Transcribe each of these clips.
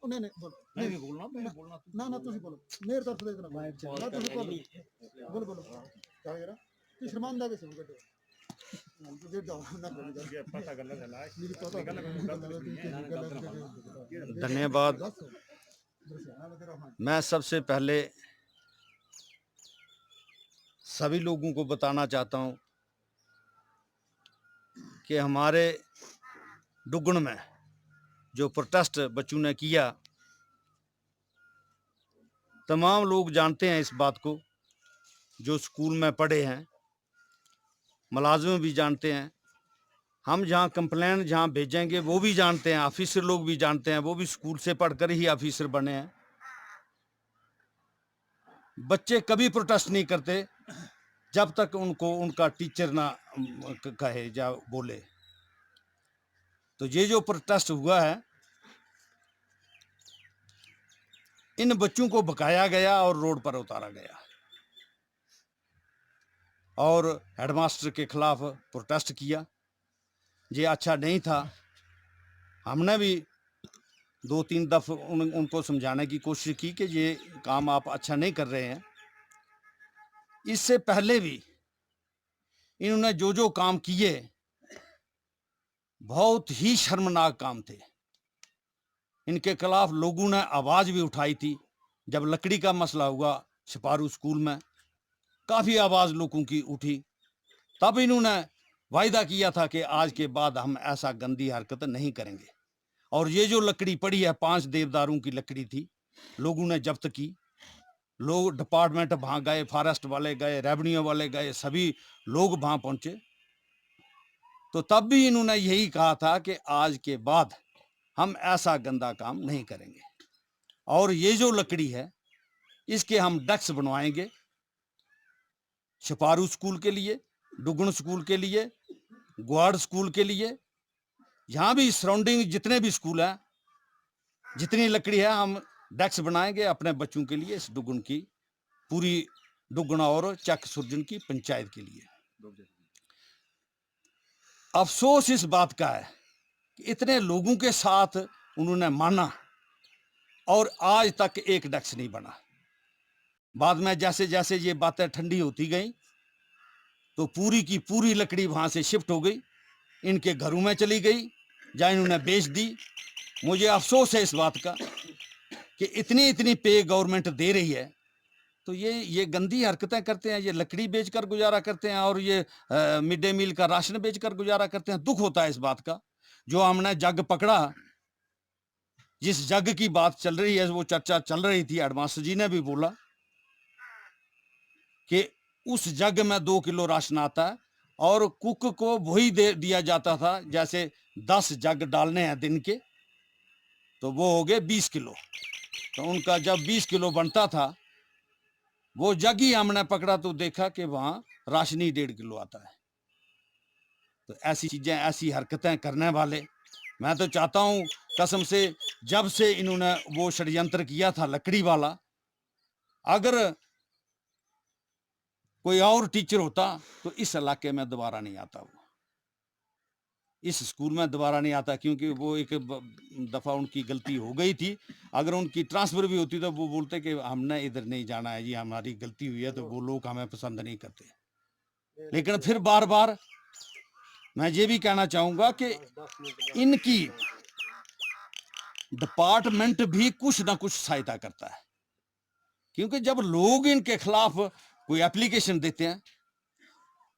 नहीं नहीं बोलो मैं भी बोलना ना ना तुम बोलो मेरे तरफ से देखना ना तुम बोलो बोलो बोलो क्या कह रहा तू शर्मांदा कैसे हो गए तो जाओ ना पता गलत है लाइक मेरी पता धन्यवाद। मैं सबसे पहले सभी लोगों को बताना चाहता हूं कि हमारे डुगन में जो प्रोटेस्ट बच्चों ने किया, तमाम लोग जानते हैं इस बात को, जो स्कूल में पढ़े हैं, मुलाजिम भी जानते हैं। हम जहाँ कंप्लेन जहाँ भेजेंगे वो भी जानते हैं, ऑफिसर लोग भी जानते हैं, वो भी स्कूल से पढ़कर ही ऑफिसर बने हैं। बच्चे कभी प्रोटेस्ट नहीं करते जब तक उनको उनका टीचर ना कहे या बोले। तो ये जो प्रोटेस्ट हुआ है, इन बच्चों को भगाया गया और रोड पर उतारा गया और हेडमास्टर के खिलाफ प्रोटेस्ट किया। ये अच्छा नहीं था। हमने भी 2-3 दफे उनको समझाने की कोशिश की कि ये काम आप अच्छा नहीं कर रहे हैं। इससे पहले भी इन्होंने जो जो काम किए बहुत ही शर्मनाक काम थे। इनके खिलाफ लोगों ने आवाज भी उठाई थी। जब लकड़ी का मसला हुआ छपारू स्कूल में, काफी आवाज लोगों की उठी। तब इन्होंने वायदा किया था कि आज के बाद हम ऐसा गंदी हरकत नहीं करेंगे। और ये जो लकड़ी पड़ी है, 5 देवदारों की लकड़ी थी, लोगों ने जब्त की। लोग डिपार्टमेंट वहां गए, फॉरेस्ट वाले गए, रेवेन्यू वाले गए, सभी लोग वहां पहुंचे। तो तब भी इन्होंने यही कहा था कि आज के बाद हम ऐसा गंदा काम नहीं करेंगे। और ये जो लकड़ी है, इसके हम डेस्क बनवाएंगे छपारू स्कूल के लिए, डुगन स्कूल के लिए, ग्वाड़ स्कूल के लिए। यहाँ भी सराउंडिंग जितने भी स्कूल हैं, जितनी लकड़ी है, हम डेस्क बनाएंगे अपने बच्चों के लिए, इस डुगन की पूरी डुगन और चक सुरजन की पंचायत के लिए। अफसोस इस बात का है कि इतने लोगों के साथ उन्होंने माना और आज तक एक डेस्क नहीं बना। बाद में जैसे जैसे ये बातें ठंडी होती गई तो पूरी की पूरी लकड़ी वहां से शिफ्ट हो गई, इनके घरों में चली गई, या इन्होंने बेच दी। मुझे अफसोस है इस बात का कि इतनी इतनी पे गवर्नमेंट दे रही है, तो ये गंदी हरकतें करते हैं। ये लकड़ी बेचकर गुजारा करते हैं और ये मिड डे मील का राशन बेचकर गुजारा करते हैं। दुख होता है इस बात का। जो हमने जग पकड़ा, जिस जग की बात चल रही है, वो चर्चा चल रही थी, हेडमास्टर जी ने भी बोला कि उस जग में 2 किलो राशन आता है और कुक को वही दे दिया जाता था। जैसे 10 जग डालने हैं दिन के, तो वो हो गए 20 किलो। तो उनका जब 20 किलो बनता था, वो जग ही हमने पकड़ा तो देखा कि वहां राशन ही 1.5 किलो आता है। तो ऐसी चीजें, ऐसी हरकतें करने वाले, मैं तो चाहता हूं कसम से, जब से इन्होंने वो षड्यंत्र किया था लकड़ी वाला, अगर कोई और टीचर होता तो इस इलाके में दोबारा नहीं आता, वो इस स्कूल में दोबारा नहीं आता, क्योंकि वो एक दफा उनकी गलती हो गई थी। अगर उनकी ट्रांसफर भी होती तो वो बोलते कि हमने इधर नहीं जाना है जी, हमारी गलती हुई है। तो वो लोग हमें पसंद नहीं करते। लेकिन फिर बार बार मैं ये भी कहना चाहूंगा कि इनकी डिपार्टमेंट भी कुछ ना कुछ सहायता करता है, क्योंकि जब लोग इनके खिलाफ कोई एप्लीकेशन देते हैं,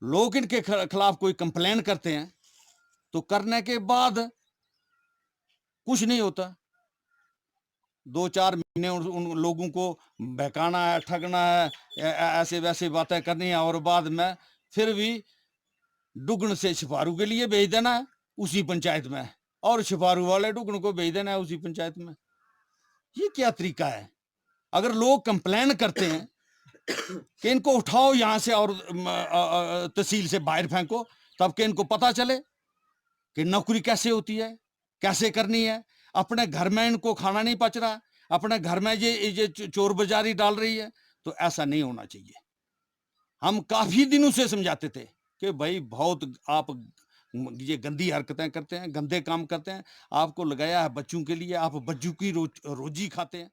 लोग इनके खिलाफ कोई कंप्लेन करते हैं, तो करने के बाद कुछ नहीं होता। 2-4 महीने उन लोगों को बहकाना है, ठगना है, ऐसे वैसे बातें करनी है, और बाद में फिर भी डुगन से छपारू के लिए भेज देना है उसी पंचायत में, और छपारू वाले डुगन को भेज देना है उसी पंचायत में। ये क्या तरीका है? अगर लोग कंप्लेन करते हैं कि इनको उठाओ यहां से और तहसील से बाहर फेंको, तब कि इनको पता चले कि नौकरी कैसे होती है, कैसे करनी है। अपने घर में इनको खाना नहीं पच रहा, अपने घर में ये चोर बाजारी डाल रही है। तो ऐसा नहीं होना चाहिए। हम काफी दिनों से समझाते थे कि भाई बहुत आप ये गंदी हरकतें करते हैं, गंदे काम करते हैं। आपको लगाया है बच्चों के लिए, आप बच्चों की रोजी खाते हैं।